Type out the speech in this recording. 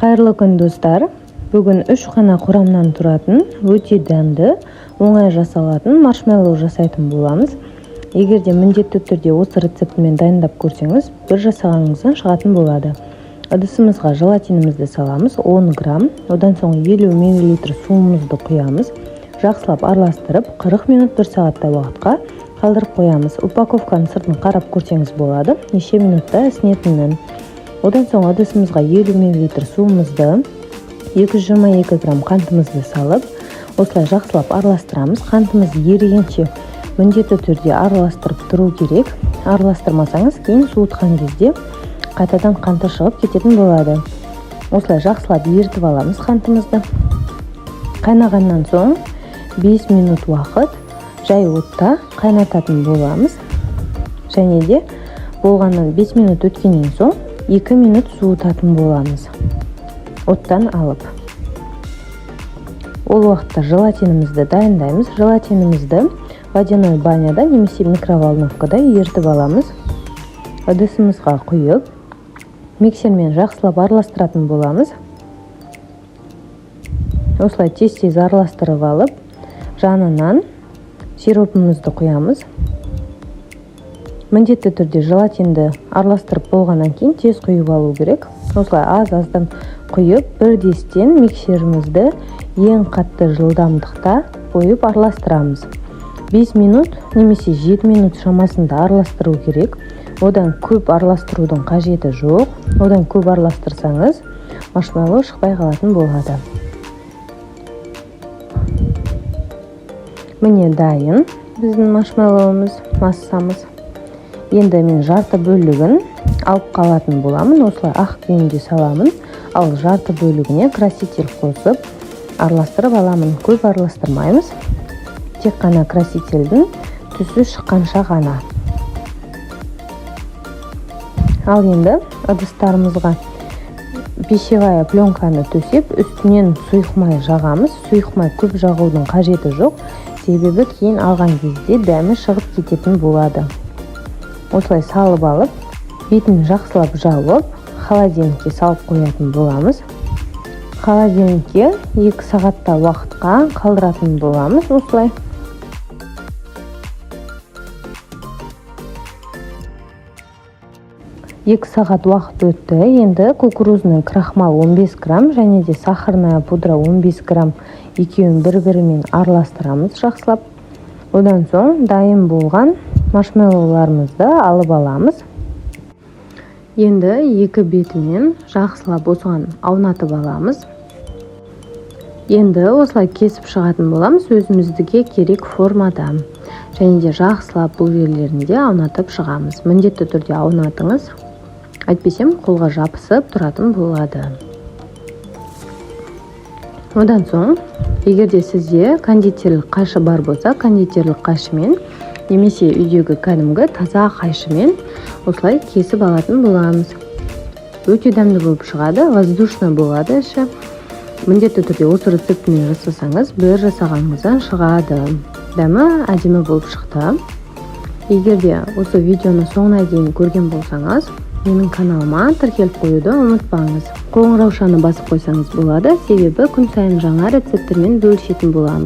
Кайырлы күн достар. Бүгін 3 қана құрамнан тұратын, өте дәмді, оңай жасалатын маршмеллоу жасайтын боламыз. Егерде міндетті түрде осы рецептімен дайындап көрсеңіз, бір жасағаныңыздан шығатын болады. Ыдысымызға желатинімізді саламыз, 10 грамм, одан соң 50 мл суымызды құямыз. Жақсылап араластырып, 40 минут 1 сағаттай уақытқа қалдырып қоямыз. Упаковканың сыртын қарап көрсеңіз болады, неше минутта ісінетінін. Одан соң ыдысымызға 50 мл суымызды, 222 грамм қантымызды салып, осылай жақсылап араластырамыз. Қантымыз ерігенше міндетті түрде араластырып тұру керек. Араластырмасаңыз, кейін суытқан кезде қайтадан қанты шығып кететін болады. Осылай жақсылап ертіп аламыз қантымызды. Қайнағаннан соң 5 минут уақыт жай отта қайнататын боламыз. Және де болғаннан 5 минут өткеннен соң 2 минут суытатын боламыз. Оттан алып. Ол уақытта желатинімізді дайындаймыз. Желатинімізді водяной баняда немесе микроволновкада ертіп аламыз. Ыдысымызға құйып, миксермен жақсылап араластыратын боламыз. Осылай тез-тез араластырып алып, жанынан сиропымызды құямыз. Міндетті түрде желатинді араластырып болғаннан кейін тез құйып алу керек. Осылай аз-аздан құйып, бірдестен миксерімізді ең қатты жылдамдықта қойып араластырамыз. 5 минут немесе 7 минут шамасында араластыру керек. Одан көп араластырудың қажеті жоқ. Одан көп араластырсаңыз, маршмеллоу шықпай қалатын болады. Міне дайын біздің маршмеллоуымыз, массамыз. Енді мен жарты бөлігін алып қалатын боламын. Осылай ақ күйінде саламын. Ал жарты бөлігіне краситель қосып араластырып аламын. Көп араластырмаймыз. Тек қана красительдің түсі шыққанша ғана. Ал енді ыдыстарымызға пищевая пленканы төсеп, үстінен сұйық жағамыз. Сұйық көп жағудың қажеті жоқ. Себебі кейін алған кезде дәмі шығып кететін болады. Осылай салып алып, бетін жақсылап жауып, холодильникке салып қоятын боламыз. Холодильникке 2 сағатта уақытқа қалдыратын боламыз. Осылай. Екі сағат уақыт өтті. Енді кукурузный крахмал 15 грамм және де сахарная пудра 15 грамм екеуін бір-бірімен араластырамыз жақсылап. Одан соң дайын болған маршмеллоуларымызды алып аламыз. Енді екі бетімен жақсылап осыған аунатып аламыз. Енді осылай кесіп шығатын боламыз өзіміздіге керек формада. Және де жақсылап бұл жерлерінде аунатып шығамыз. Міндетті түрде аунатыңыз. Әйтпесем қолға жабысып тұратын болады. Одан соң, егерде сізде кондитерлік қайшы бар болса, кондитерлік қайшымен немесе үйдегі кәдімгі таза қайшымен осылай кесіп алатын боламыз. Өте дәмді болып шығады, воздушный болады іші. Міндетті түрде осы рецептімен жасасаңыз, бір жасағаныңыздан шығады. Дәмі әдемі болып шықты. Егерде осы видеоны соңына дейін көрген болсаңыз, менің каналыма тіркеліп қоюды ұмытпаңыз. Қоңыраушаны басып қойсаңыз болады, себебі күн сайын жаңа рецепттермен бөлісетін боламын.